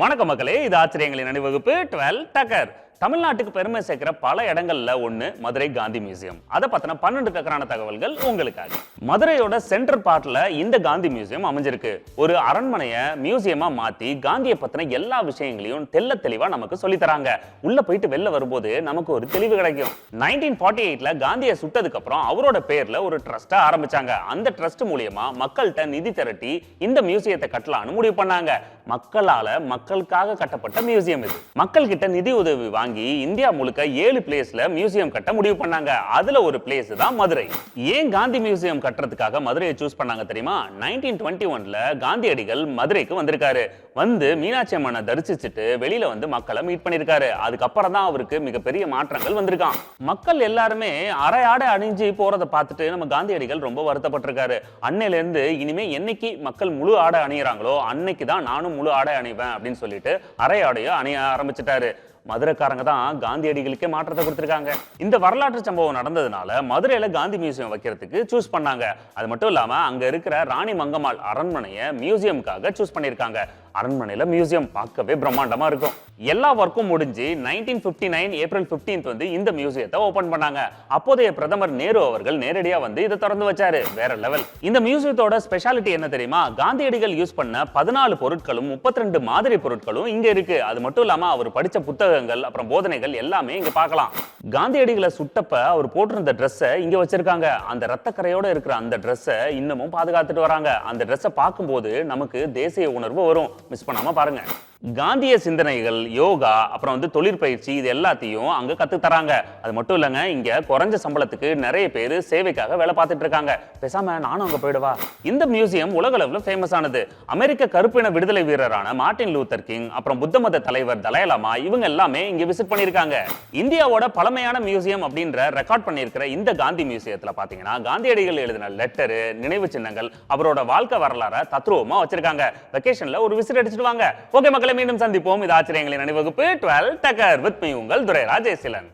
வணக்கம் மக்களே, இது ஆச்சரியங்களின் அணிவகுப்பு 12 டக்கர். தமிழ்நாட்டுக்கு பெருமை சேர்க்கிற பல இடங்கள்ல ஒண்ணு மதுரை காந்தி மியூசியம். அதை பத்தின 12 டக்கரான தகவல்கள் உங்களுக்காக. மதுரையோட சென்ட்ரல் பார்ட்ல இந்த காந்தி மியூசியம் அமைஞ்சிருக்கு. ஒரு அரண்மனைய மியூசியமா மாத்தி காந்தியை பத்தின எல்லா விஷயங்களையும் தெள்ள தெளிவா நமக்கு சொல்லி தராங்க. உள்ள போயிட்டு வெளில வரும்போது நமக்கு ஒரு தெளிவு கிடைக்கும். 1948ல காந்தியை சுட்டதுக்கு அப்புறம் அவரோட பேர்ல ஒரு ட்ரஸ்டா ஆரம்பிச்சாங்க. அந்த ட்ரஸ்ட் மூலியமா மக்கள்கிட்ட நிதி திரட்டி இந்த மியூசியத்தை கட்டலாம்னு முடிவு பண்ணாங்க. மக்களால மக்களுக்காக கட்டப்பட்ட மியூசியம் இது. மக்கள் கிட்ட நிதி உதவி வாங்கி இந்தியா முழுக்க 7 பிளேஸ்ல மியூசியம் கட்ட முடிவு பண்ணாங்க. அதுல ஒரு பிளேஸ் தான் மதுரை. ஏன் காந்தி மியூசியம் கட்டுறதுக்காக மதுரையை சூஸ் பண்ணாங்க தெரியுமா? 1921ல காந்தியடிகள் மதுரைக்கு வந்திருக்காரு. வந்து மீனாட்சி அம்மனை தரிசிச்சுட்டு வெளியில வந்து மக்களை மீட் பண்ணிருக்காரு. அதுக்கப்புறம் தான் அவருக்கு மிகப்பெரிய மாற்றங்கள் வந்திருக்கான். மக்கள் எல்லாருமே அரை ஆடை அணிஞ்சு போறதை பார்த்துட்டு நம்ம காந்தியடிகள் ரொம்ப வருத்தப்பட்டிருக்காரு. அன்னையில இருந்து இனிமே என்னைக்கு மக்கள் முழு ஆடை அணியறாங்களோ அன்னைக்கு தான் நானும் முழு ஆடை அணிவேன் அப்படின்னு சொல்லிட்டு அரை ஆடையை அணிய ஆரம்பிச்சிட்டாரு. மதுரைக்காரங்க தான் காந்தியடிகளுக்கே மாற்றத்தை கொடுத்திருக்காங்க. இந்த வரலாற்று சம்பவம் நடந்ததுனால மதுரையில காந்தி மியூசியம் வைக்கிறதுக்கு சூஸ் பண்ணாங்க. அது மட்டும் இல்லாம அங்க இருக்கிற ராணி மங்கம்மாள் அரண்மனையை மியூசியம்காக சூஸ் பண்ணிருக்காங்க. அரண்மனையில மியூசியம் பார்க்கவே பிரம்மாண்டமா இருக்கும். எல்லா ஒர்க்கும் முடிஞ்சு 1959 ஏப்ரல் 15 வந்து இந்த மியூசியத்தை ஓபன் பண்ணாங்க. அப்போதைய பிரதமர் நேரு அவர்கள் நேரடியா வந்து இதை திறந்து வச்சாரு. வேற லெவல். இந்த மியூசியத்தோட ஸ்பெஷாலிட்டி என்ன தெரியுமா? காந்தியடிகள் யூஸ் பண்ண 14 பொருட்களும் 32 மாதிரி பொருட்களும் இங்க இருக்கு. அது மட்டும் இல்லாம அவர் படிச்ச புத்தகங்கள் அப்புறம் போதனைகள் எல்லாமே இங்க பார்க்கலாம். காந்தியடிகளை சுட்டப்ப அவர் போட்டிருந்த ட்ரெஸ்ஸை இங்க வச்சிருக்காங்க. அந்த ரத்தக்கரையோட இருக்கிற அந்த ட்ரெஸ்ஸை இன்னமும் பாதுகாத்துட்டு வராங்க. அந்த ட்ரெஸ்ஸை பார்க்கும்போது நமக்கு தேசிய உணர்வு வரும். மிஸ் பண்ணாம பாருங்க. காந்திய சிந்தனைகள், யோகா, அப்புறம் வந்து தொழிற்பயிற்சி இது எல்லாத்தையும் அங்க கத்து தராங்க. அது மட்டும் இல்லங்க, இங்க குறைஞ்ச சம்பளத்துக்கு நிறைய பேர் சேவைக்காக வேலை பார்த்துட்டு இருக்காங்க. பேசாம நானும் அங்க போயிடுவா. இந்த மியூசியம் உலக அளவுல ஃபேமஸ் ஆனது. அமெரிக்க கருப்பின விடுதலை வீரரான மார்ட்டின் லூத்தர் கிங், அப்புறம் புத்த மத தலைவர் தலாய்லாமா இவங்க எல்லாமே இங்க விசிட் பண்ணிருக்காங்க. இந்தியாவோட பழமையான மியூசியம் அப்படின்ற ரெக்கார்ட் பண்ணியிருக்கிற இந்த காந்தி மியூசியத்துல பாத்தீங்கன்னா காந்தியடிகள் எழுதின லெட்டர், நினைவு சின்னங்கள், அவரோட வாழ்க்கை வரலாற தத்ரூபமா வச்சிருக்காங்க. வெகேஷன்ல ஒரு விசிட் அடிச்சிட்டு வாங்க. ஓகே மக்களே, மீண்டும் சந்திப்போம். இது ஆச்சரியங்களின் அணிவகுப்பு 12 டக்கர் வித் மீ உங்கள் துரை ராஜேசிலன்.